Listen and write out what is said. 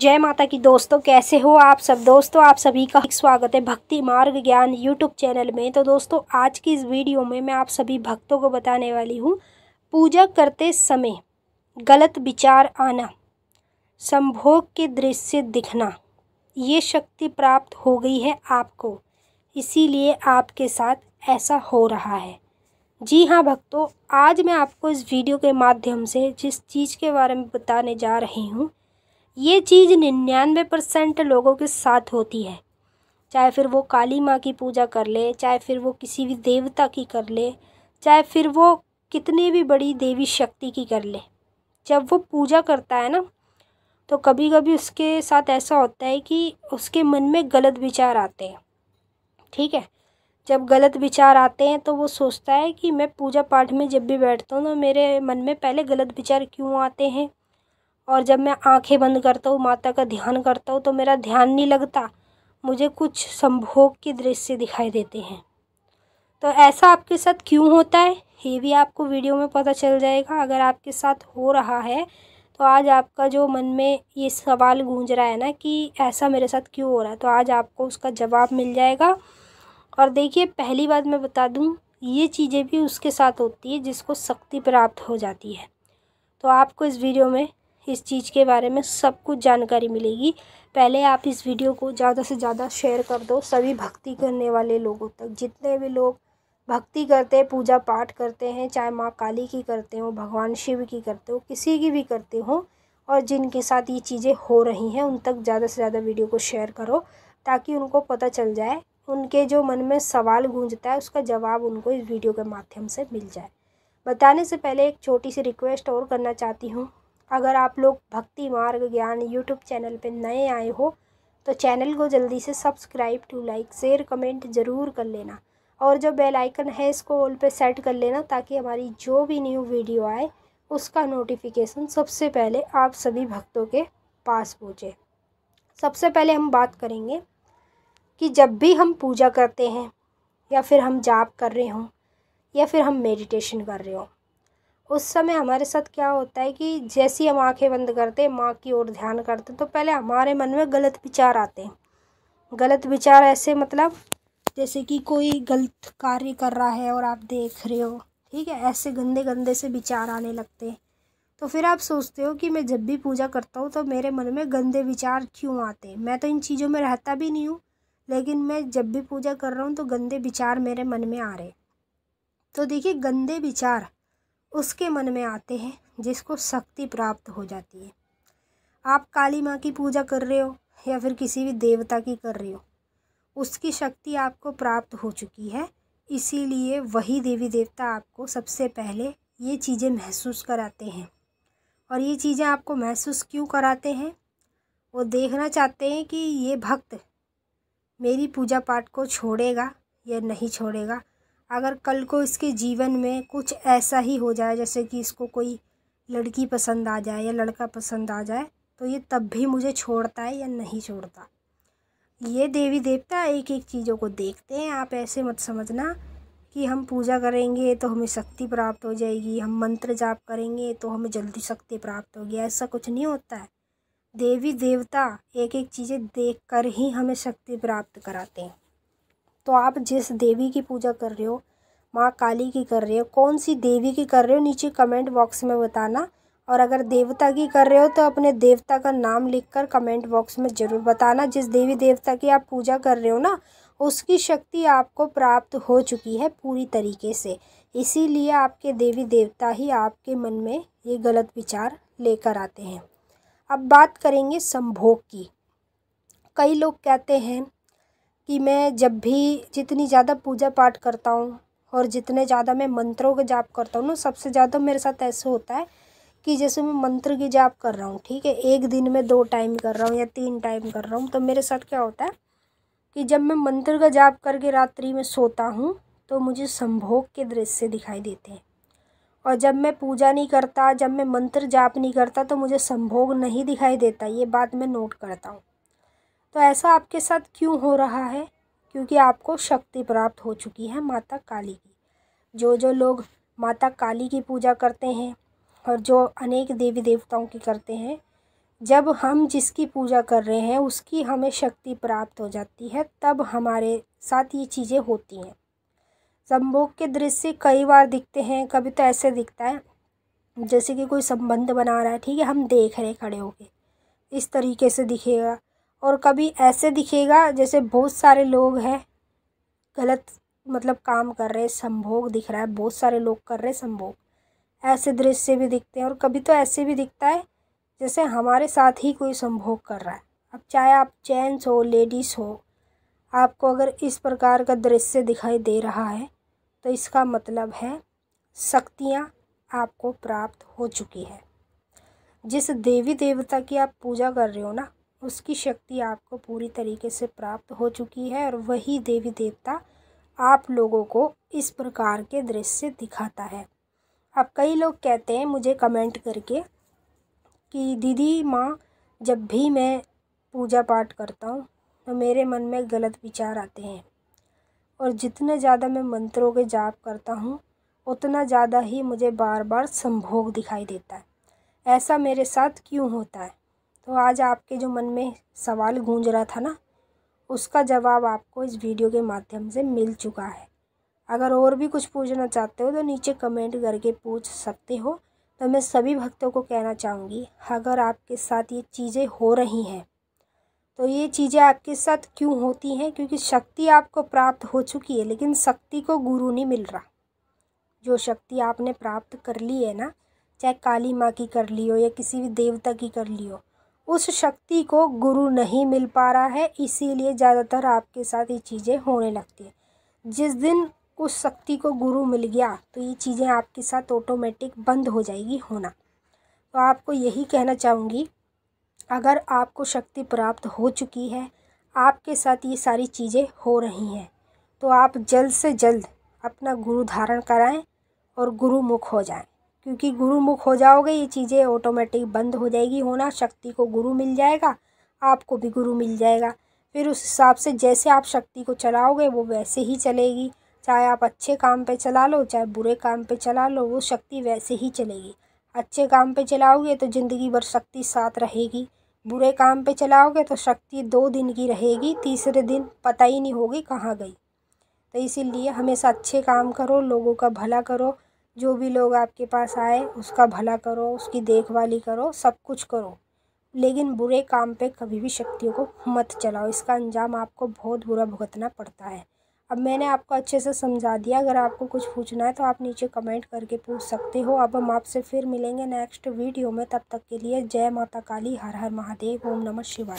जय माता की दोस्तों, कैसे हो आप सब। दोस्तों आप सभी का स्वागत है भक्ति मार्ग ज्ञान यूट्यूब चैनल में। तो दोस्तों आज की इस वीडियो में मैं आप सभी भक्तों को बताने वाली हूँ, पूजा करते समय गलत विचार आना, संभोग के दृश्य दिखना, ये शक्ति प्राप्त हो गई है आपको, इसीलिए आपके साथ ऐसा हो रहा है। जी हाँ भक्तों, आज मैं आपको इस वीडियो के माध्यम से जिस चीज़ के बारे में बताने जा रही हूँ, ये चीज़ 99% लोगों के साथ होती है। चाहे फिर वो काली माँ की पूजा कर ले, चाहे फिर वो किसी भी देवता की कर ले, चाहे फिर वो कितनी भी बड़ी देवी शक्ति की कर ले। जब वो पूजा करता है ना, तो कभी कभी उसके साथ ऐसा होता है कि उसके मन में गलत विचार आते हैं। ठीक है, जब गलत विचार आते हैं तो वो सोचता है कि मैं पूजा पाठ में जब भी बैठता हूँ तो मेरे मन में पहले गलत विचार क्यों आते हैं, और जब मैं आंखें बंद करता हूँ, माता का ध्यान करता हूँ, तो मेरा ध्यान नहीं लगता, मुझे कुछ संभोग के दृश्य दिखाई देते हैं। तो ऐसा आपके साथ क्यों होता है, ये भी आपको वीडियो में पता चल जाएगा। अगर आपके साथ हो रहा है तो आज आपका जो मन में ये सवाल गूंज रहा है ना कि ऐसा मेरे साथ क्यों हो रहा है, तो आज आपको उसका जवाब मिल जाएगा। और देखिए, पहली बात मैं बता दूँ, ये चीज़ें भी उसके साथ होती है जिसको शक्ति प्राप्त हो जाती है। तो आपको इस वीडियो में इस चीज़ के बारे में सब कुछ जानकारी मिलेगी। पहले आप इस वीडियो को ज़्यादा से ज़्यादा शेयर कर दो सभी भक्ति करने वाले लोगों तक। जितने भी लोग भक्ति करते हैं, पूजा पाठ करते हैं, चाहे माँ काली की करते हो, भगवान शिव की करते हो, किसी की भी करते हो, और जिनके साथ ये चीज़ें हो रही हैं, उन तक ज़्यादा से ज़्यादा वीडियो को शेयर करो, ताकि उनको पता चल जाए, उनके जो मन में सवाल गूंजता है उसका जवाब उनको इस वीडियो के माध्यम से मिल जाए। बताने से पहले एक छोटी सी रिक्वेस्ट और करना चाहती हूँ। अगर आप लोग भक्ति मार्ग ज्ञान यूट्यूब चैनल पे नए आए हो तो चैनल को जल्दी से subscribe to like share comment ज़रूर कर लेना, और जो बेल आइकन है इसको ऑल पे सेट कर लेना, ताकि हमारी जो भी न्यू वीडियो आए उसका नोटिफिकेशन सबसे पहले आप सभी भक्तों के पास पहुँचे। सबसे पहले हम बात करेंगे कि जब भी हम पूजा करते हैं, या फिर हम जाप कर रहे हों, या फिर हम मेडिटेशन कर रहे हो, उस समय हमारे साथ क्या होता है कि जैसे ही हम आंखें बंद करते हैं, माँ की ओर ध्यान करते हैं, तो पहले हमारे मन में गलत विचार आते हैं। गलत विचार ऐसे मतलब जैसे कि कोई गलत कार्य कर रहा है और आप देख रहे हो, ठीक है, ऐसे गंदे गंदे से विचार आने लगते हैं। तो फिर आप सोचते हो कि मैं जब भी पूजा करता हूँ तो मेरे मन में गंदे विचार क्यों आते हैं, मैं तो इन चीज़ों में रहता भी नहीं हूँ, लेकिन मैं जब भी पूजा कर रहा हूँ तो गंदे विचार मेरे मन में आ रहे। तो देखिए, गंदे विचार उसके मन में आते हैं जिसको शक्ति प्राप्त हो जाती है। आप काली माँ की पूजा कर रहे हो या फिर किसी भी देवता की कर रहे हो, उसकी शक्ति आपको प्राप्त हो चुकी है, इसीलिए वही देवी देवता आपको सबसे पहले ये चीज़ें महसूस कराते हैं। और ये चीज़ें आपको महसूस क्यों कराते हैं, वो देखना चाहते हैं कि ये भक्त मेरी पूजा पाठ को छोड़ेगा या नहीं छोड़ेगा। अगर कल को इसके जीवन में कुछ ऐसा ही हो जाए, जैसे कि इसको कोई लड़की पसंद आ जाए या लड़का पसंद आ जाए, तो ये तब भी मुझे छोड़ता है या नहीं छोड़ता। ये देवी देवता एक एक चीज़ों को देखते हैं। आप ऐसे मत समझना कि हम पूजा करेंगे तो हमें शक्ति प्राप्त हो जाएगी, हम मंत्र जाप करेंगे तो हमें जल्दी शक्ति प्राप्त होगी, ऐसा कुछ नहीं होता है। देवी देवता एक एक चीज़ें देख कर ही हमें शक्ति प्राप्त कराते हैं। तो आप जिस देवी की पूजा कर रहे हो, माँ काली की कर रहे हो, कौन सी देवी की कर रहे हो, नीचे कमेंट बॉक्स में बताना। और अगर देवता की कर रहे हो तो अपने देवता का नाम लिखकर कमेंट बॉक्स में ज़रूर बताना। जिस देवी देवता की आप पूजा कर रहे हो ना, उसकी शक्ति आपको प्राप्त हो चुकी है पूरी तरीके से, इसीलिए आपके देवी देवता ही आपके मन में ये गलत विचार लेकर आते हैं। अब बात करेंगे संभोग की। कई लोग कहते हैं कि मैं जब भी जितनी ज़्यादा पूजा पाठ करता हूँ और जितने ज़्यादा मैं मंत्रों का जाप करता हूँ ना, सबसे ज़्यादा मेरे साथ ऐसे होता है कि जैसे मैं मंत्र की जाप कर रहा हूँ, ठीक है, एक दिन में 2 टाइम कर रहा हूँ या 3 टाइम कर रहा हूँ, तो मेरे साथ क्या होता है कि जब मैं मंत्र का जाप करके रात्रि में सोता हूँ तो मुझे संभोग के दृश्य दिखाई देते हैं। और जब मैं पूजा नहीं करता, जब मैं मंत्र जाप नहीं करता, तो मुझे संभोग नहीं दिखाई देता। ये बात मैं नोट करता हूँ। तो ऐसा आपके साथ क्यों हो रहा है, क्योंकि आपको शक्ति प्राप्त हो चुकी है माता काली की। जो लोग माता काली की पूजा करते हैं और जो अनेक देवी देवताओं की करते हैं, जब हम जिसकी पूजा कर रहे हैं उसकी हमें शक्ति प्राप्त हो जाती है, तब हमारे साथ ये चीज़ें होती हैं। संभोग के दृश्य कई बार दिखते हैं। कभी तो ऐसे दिखता है जैसे कि कोई संबंध बना रहा है, ठीक है, हम देख रहे खड़े होके, इस तरीके से दिखेगा। और कभी ऐसे दिखेगा जैसे बहुत सारे लोग हैं गलत मतलब काम कर रहे, संभोग दिख रहा है, बहुत सारे लोग कर रहे संभोग, ऐसे दृश्य भी दिखते हैं। और कभी तो ऐसे भी दिखता है जैसे हमारे साथ ही कोई संभोग कर रहा है। अब चाहे आप जेंट्स हो लेडीज़ हो, आपको अगर इस प्रकार का दृश्य दिखाई दे रहा है तो इसका मतलब है शक्तियाँ आपको प्राप्त हो चुकी है। जिस देवी देवता की आप पूजा कर रहे हो ना, उसकी शक्ति आपको पूरी तरीके से प्राप्त हो चुकी है और वही देवी देवता आप लोगों को इस प्रकार के दृश्य दिखाता है। अब कई लोग कहते हैं मुझे कमेंट करके कि दीदी माँ, जब भी मैं पूजा पाठ करता हूँ तो मेरे मन में गलत विचार आते हैं और जितने ज़्यादा मैं मंत्रों के जाप करता हूँ उतना ज़्यादा ही मुझे बार बार संभोग दिखाई देता है। ऐसा मेरे साथ क्यों होता है? तो आज आपके जो मन में सवाल गूंज रहा था ना, उसका जवाब आपको इस वीडियो के माध्यम से मिल चुका है। अगर और भी कुछ पूछना चाहते हो तो नीचे कमेंट करके पूछ सकते हो। तो मैं सभी भक्तों को कहना चाहूँगी, अगर आपके साथ ये चीज़ें हो रही हैं तो ये चीज़ें आपके साथ क्यों होती हैं? क्योंकि शक्ति आपको प्राप्त हो चुकी है, लेकिन शक्ति को गुरु नहीं मिल रहा। जो शक्ति आपने प्राप्त कर ली है ना, चाहे काली माँ की कर ली हो या किसी भी देवता की कर ली हो, उस शक्ति को गुरु नहीं मिल पा रहा है, इसीलिए ज़्यादातर आपके साथ ये चीज़ें होने लगती है। जिस दिन उस शक्ति को गुरु मिल गया तो ये चीज़ें आपके साथ ऑटोमेटिक बंद हो जाएगी होना। तो आपको यही कहना चाहूँगी, अगर आपको शक्ति प्राप्त हो चुकी है, आपके साथ ये सारी चीज़ें हो रही हैं, तो आप जल्द से जल्द अपना गुरु धारण कराएं और गुरुमुख हो जाएं। क्योंकि गुरुमुख हो जाओगे ये चीज़ें ऑटोमेटिक बंद हो जाएगी होना। शक्ति को गुरु मिल जाएगा, आपको भी गुरु मिल जाएगा। फिर उस हिसाब से जैसे आप शक्ति को चलाओगे वो वैसे ही चलेगी। चाहे आप अच्छे काम पे चला लो, चाहे बुरे काम पे चला लो, वो शक्ति वैसे ही चलेगी। अच्छे काम पे चलाओगे तो ज़िंदगी भर शक्ति साथ रहेगी, बुरे काम पे चलाओगे तो शक्ति 2 दिन की रहेगी, तीसरे दिन पता ही नहीं होगी कहाँ गई। तो इसीलिए हमेशा अच्छे काम करो, लोगों का भला करो, जो भी लोग आपके पास आए उसका भला करो, उसकी देखभाली करो, सब कुछ करो, लेकिन बुरे काम पे कभी भी शक्तियों को मत चलाओ। इसका अंजाम आपको बहुत बुरा भुगतना पड़ता है। अब मैंने आपको अच्छे से समझा दिया। अगर आपको कुछ पूछना है तो आप नीचे कमेंट करके पूछ सकते हो। अब हम आपसे फिर मिलेंगे नेक्स्ट वीडियो में। तब तक के लिए जय माता काली, हर हर महादेव, ओम नमः शिवाय।